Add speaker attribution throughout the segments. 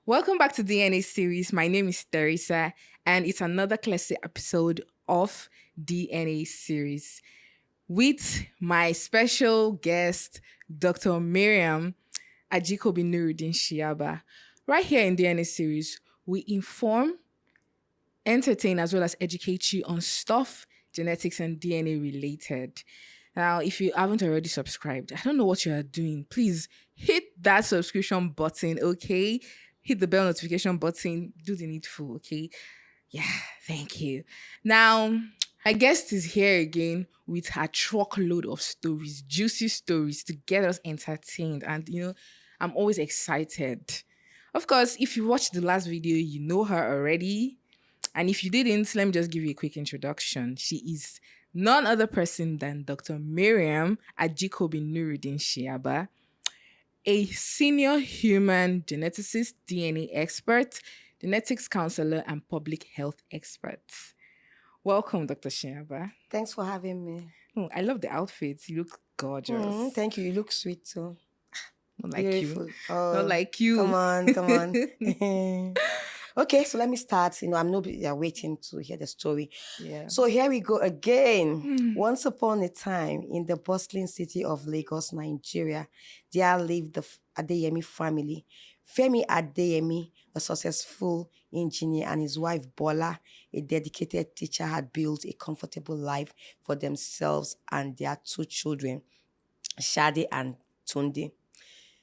Speaker 1: Welcome back to DNA series. My name is Teresa, and it's another classic episode of DNA series with my special guest, Dr. Miriam Ajikobi Nuruddin Shiaba. Right here in DNA series, we inform, entertain, as well as educate you on stuff genetics and DNA related. Now, if you haven't already subscribed, I don't know what you are doing. Please hit that subscription button, okay? Hit the bell notification button. Do the needful, okay? Yeah, thank you. Now, my guest is here again with her truckload of stories, juicy stories to get us entertained. And, I'm always excited. Of course, if you watched the last video, you know her already. And if you didn't, let me just give you a quick introduction. She is none other person than Dr. Miriam Ajikobi Nuruddin Shiaba, a senior human geneticist, DNA expert, genetics counselor, and public health expert. Welcome, Dr. Shiaba.
Speaker 2: Thanks for having me.
Speaker 1: Oh, I love the outfits. You look gorgeous.
Speaker 2: Thank you. You look sweet too.
Speaker 1: Not like
Speaker 2: Beautiful.
Speaker 1: you. Not
Speaker 2: Oh,
Speaker 1: like you.
Speaker 2: come on, come on. Okay, so let me start. I'm nobody waiting to hear the story.
Speaker 1: Yeah.
Speaker 2: So here we go again. Once upon a time, in the bustling city of Lagos, Nigeria, there lived the Adeyemi family. Femi Adeyemi, a successful engineer, and his wife Bola, a dedicated teacher, had built a comfortable life for themselves and their two children, Shade and Tunde.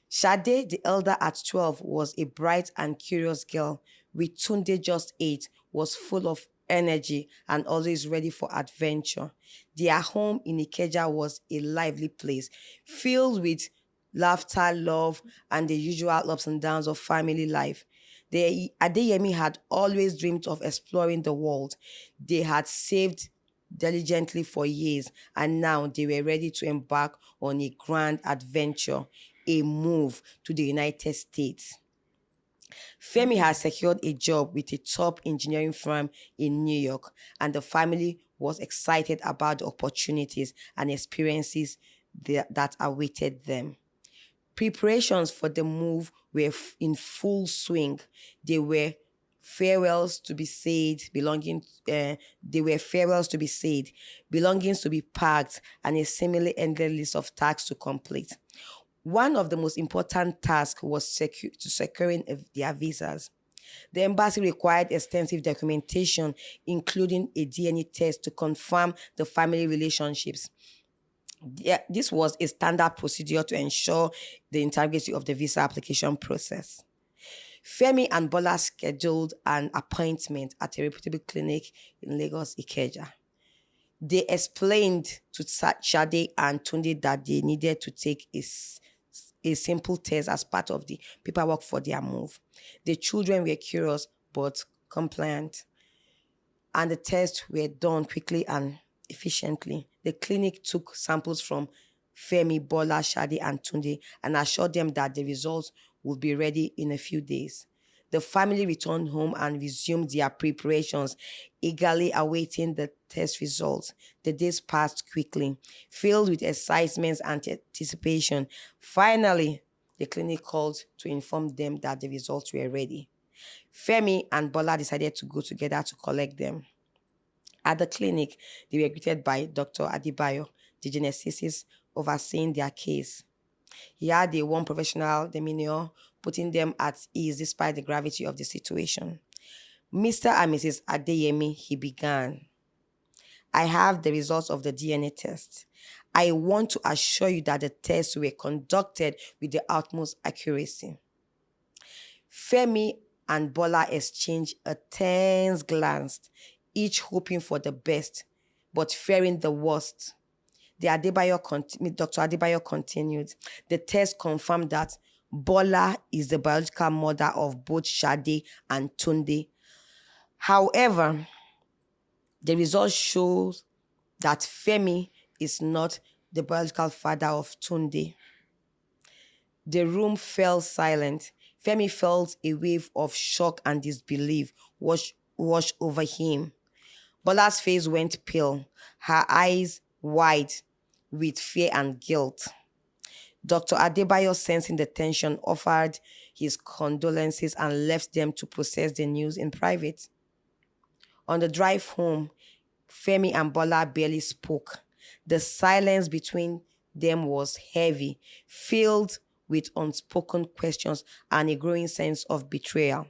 Speaker 2: Shade, the elder at 12, was a bright and curious girl, with Tunde just 8, was full of energy and always ready for adventure. Their home in Ikeja was a lively place, filled with laughter, love, and the usual ups and downs of family life. Adeyemi had always dreamed of exploring the world. They had saved diligently for years, and now they were ready to embark on a grand adventure, a move to the United States. Femi has secured a job with a top engineering firm in New York, and the family was excited about the opportunities and experiences that awaited them. Preparations for the move were in full swing. They were farewells to be said, belongings to be packed, and a seemingly endless list of tasks to complete. One of the most important tasks was securing their visas. The embassy required extensive documentation, including a DNA test to confirm the family relationships. This was a standard procedure to ensure the integrity of the visa application process. Femi and Bola scheduled an appointment at a reputable clinic in Lagos, Ikeja. They explained to Shade and Tunde that they needed to take a simple test as part of the paperwork for their move. The children were curious but compliant, and the tests were done quickly and efficiently. The clinic took samples from Femi, Bola, Shadi, and Tunde and assured them that the results would be ready in a few days. The family returned home and resumed their preparations, eagerly awaiting the test results. The days passed quickly, filled with excitement and anticipation. Finally, the clinic called to inform them that the results were ready. Femi and Bola decided to go together to collect them. At the clinic, they were greeted by Dr. Adibayo, the geneticist overseeing their case. He had a warm professional demeanor, putting them at ease despite the gravity of the situation. Mr. and Mrs. Adeyemi, he began. I have the results of the DNA test. I want to assure you that the tests were conducted with the utmost accuracy. Femi and Bola exchanged a tense glance, each hoping for the best, but fearing the worst. Dr. Adebayo continued. The test confirmed that Bola is the biological mother of both Shade and Tunde. However, the results shows that Femi is not the biological father of Tunde. The room fell silent. Femi felt a wave of shock and disbelief wash over him. Bola's face went pale, her eyes wide with fear and guilt. Dr. Adebayo, sensing the tension, offered his condolences and left them to process the news in private. On the drive home, Femi and Bola barely spoke. The silence between them was heavy, filled with unspoken questions and a growing sense of betrayal.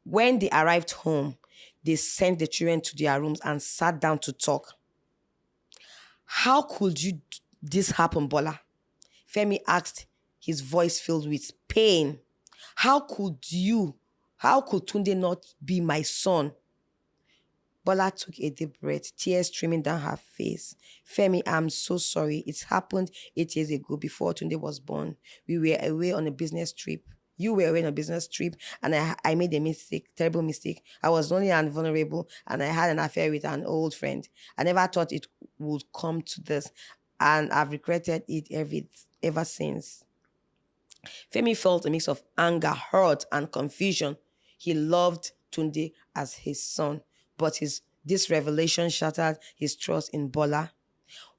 Speaker 2: When they arrived home, they sent the children to their rooms and sat down to talk. How could this happen, Bola? Femi asked, his voice filled with pain. How could you? How could Tunde not be my son? Bola took a deep breath, tears streaming down her face. Femi, I'm so sorry. It happened 8 years ago before Tunde was born. We were away on a business trip. You were away on a business trip, and I made a mistake, terrible mistake. I was lonely and vulnerable, and I had an affair with an old friend. I never thought it would come to this, and I've regretted it ever since. Femi felt a mix of anger, hurt, and confusion. He loved Tunde as his son, but this revelation shattered his trust in Bola.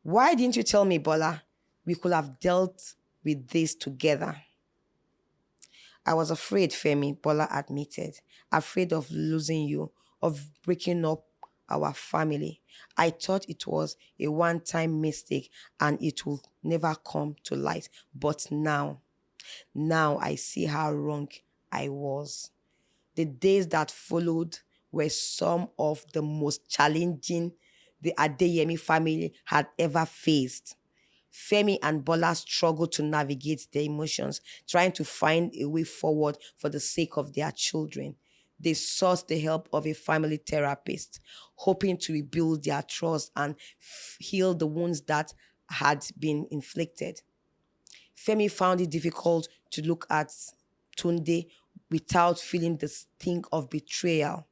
Speaker 2: Why didn't you tell me, Bola? We could have dealt with this together. I was afraid, Femi, Bola admitted. Afraid of losing you, of breaking up our family. I thought it was a one-time mistake and it will never come to light. But now I see how wrong I was. The days that followed were some of the most challenging the Adeyemi family had ever faced. Femi and Bola struggled to navigate their emotions, trying to find a way forward for the sake of their children. They sought the help of a family therapist, hoping to rebuild their trust and heal the wounds that had been inflicted. Femi found it difficult to look at Tunde without feeling the sting of betrayal.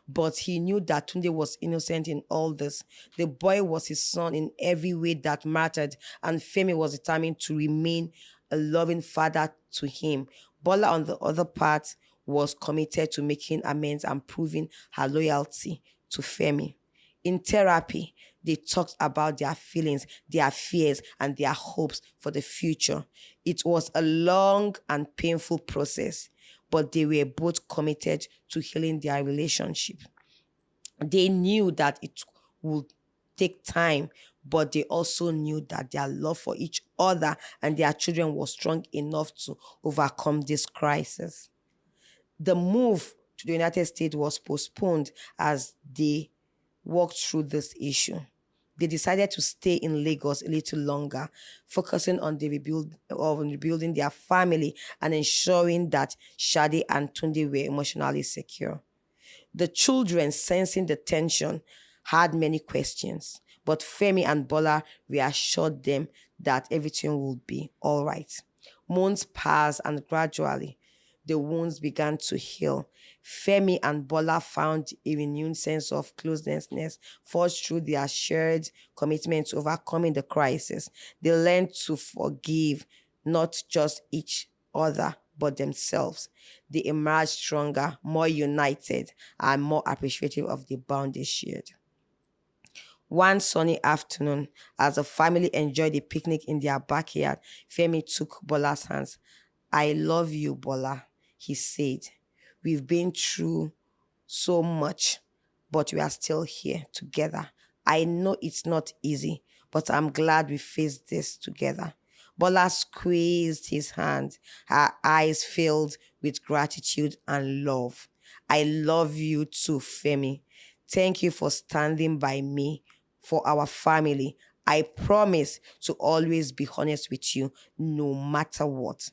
Speaker 2: But he knew that Tunde was innocent in all this. The boy was his son in every way that mattered, and Femi was determined to remain a loving father to him. Bola, on the other part, was committed to making amends and proving her loyalty to Femi. In therapy, they talked about their feelings, their fears, and their hopes for the future. It was a long and painful process, but they were both committed to healing their relationship. They knew that it would take time, but they also knew that their love for each other and their children was strong enough to overcome this crisis. The move to the United States was postponed as they worked through this issue. They decided to stay in Lagos a little longer, focusing on rebuilding their family and ensuring that Shade and Tunde were emotionally secure. The children, sensing the tension, had many questions, but Femi and Bola reassured them that everything would be all right. Months passed, and gradually the wounds began to heal. Femi and Bola found a renewed sense of closeness forged through their shared commitment to overcoming the crisis. They learned to forgive not just each other, but themselves. They emerged stronger, more united, and more appreciative of the bond they shared. One sunny afternoon, as the family enjoyed a picnic in their backyard, Femi took Bola's hands. I love you, Bola, he said. We've been through so much, but we are still here together. I know it's not easy, but I'm glad we faced this together. Bola squeezed his hand, her eyes filled with gratitude and love. I love you too, Femi. Thank you for standing by me, for our family. I promise to always be honest with you, no matter what.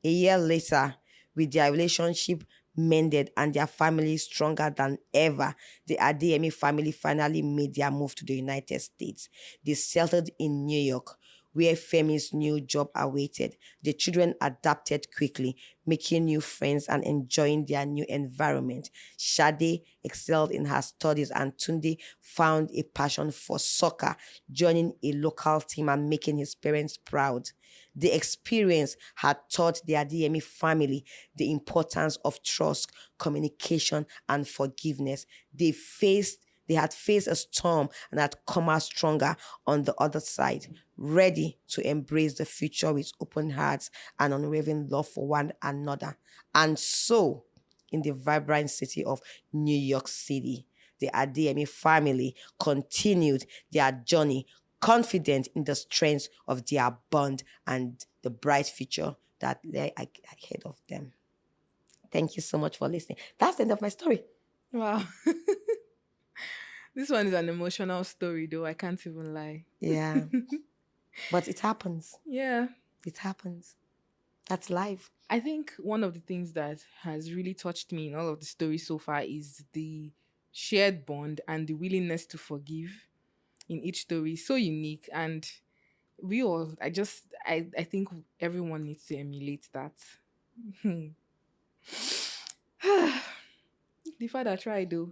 Speaker 2: A year later, with their relationship mended and their family stronger than ever, the Adeyemi family finally made their move to the United States. They settled in New York, where Femi's new job awaited. The children adapted quickly, making new friends and enjoying their new environment. Shade excelled in her studies, and Tunde found a passion for soccer, joining a local team and making his parents proud. The experience had taught the Adeyemi family the importance of trust, communication, and forgiveness. They faced They had faced a storm and had come out stronger on the other side, ready to embrace the future with open hearts and unwavering love for one another. And so, in the vibrant city of New York City, the Adeyemi family continued their journey, confident in the strength of their bond and the bright future that lay ahead of them. Thank you so much for listening. That's the end of my story.
Speaker 1: Wow. This one is an emotional story, though. I can't even lie.
Speaker 2: Yeah. But it happens.
Speaker 1: Yeah.
Speaker 2: It happens. That's life.
Speaker 1: I think one of the things that has really touched me in all of the stories so far is the shared bond and the willingness to forgive in each story. So unique. And we all, I think everyone needs to emulate that. The father tried, though.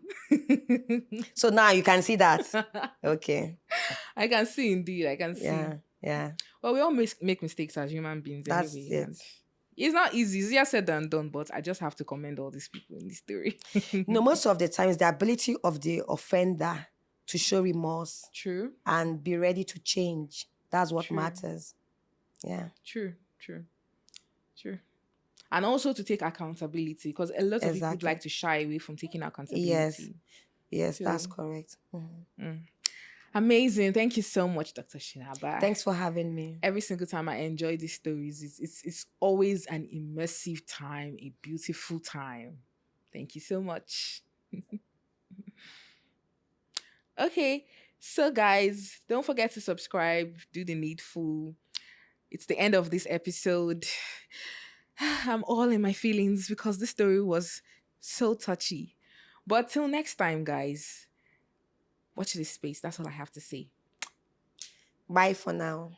Speaker 2: So now you can see that. Okay.
Speaker 1: I can see, indeed. I can see.
Speaker 2: Yeah. Yeah.
Speaker 1: Well, we all make mistakes as human beings
Speaker 2: That's
Speaker 1: anyway.
Speaker 2: it.
Speaker 1: And it's not easy. It's easier said than done, but I just have to commend all these people in this story.
Speaker 2: Most of the times, the ability of the offender to show remorse
Speaker 1: True.
Speaker 2: and be ready to change. That's what
Speaker 1: True.
Speaker 2: matters. Yeah.
Speaker 1: True. And also to take accountability, because a lot of people
Speaker 2: Exactly.
Speaker 1: like to shy away from taking accountability.
Speaker 2: Yes,
Speaker 1: So-
Speaker 2: that's correct. Mhm.
Speaker 1: Amazing. Thank you so much, Dr. Shinaba.
Speaker 2: Thanks for having me.
Speaker 1: Every single time I enjoy these stories, it's always an immersive time, a beautiful time. Thank you so much. Okay, so guys, don't forget to subscribe, do the needful. It's the end of this episode. I'm all in my feelings because this story was so touchy. But till next time, guys, watch this space. That's all I have to say.
Speaker 2: Bye for now.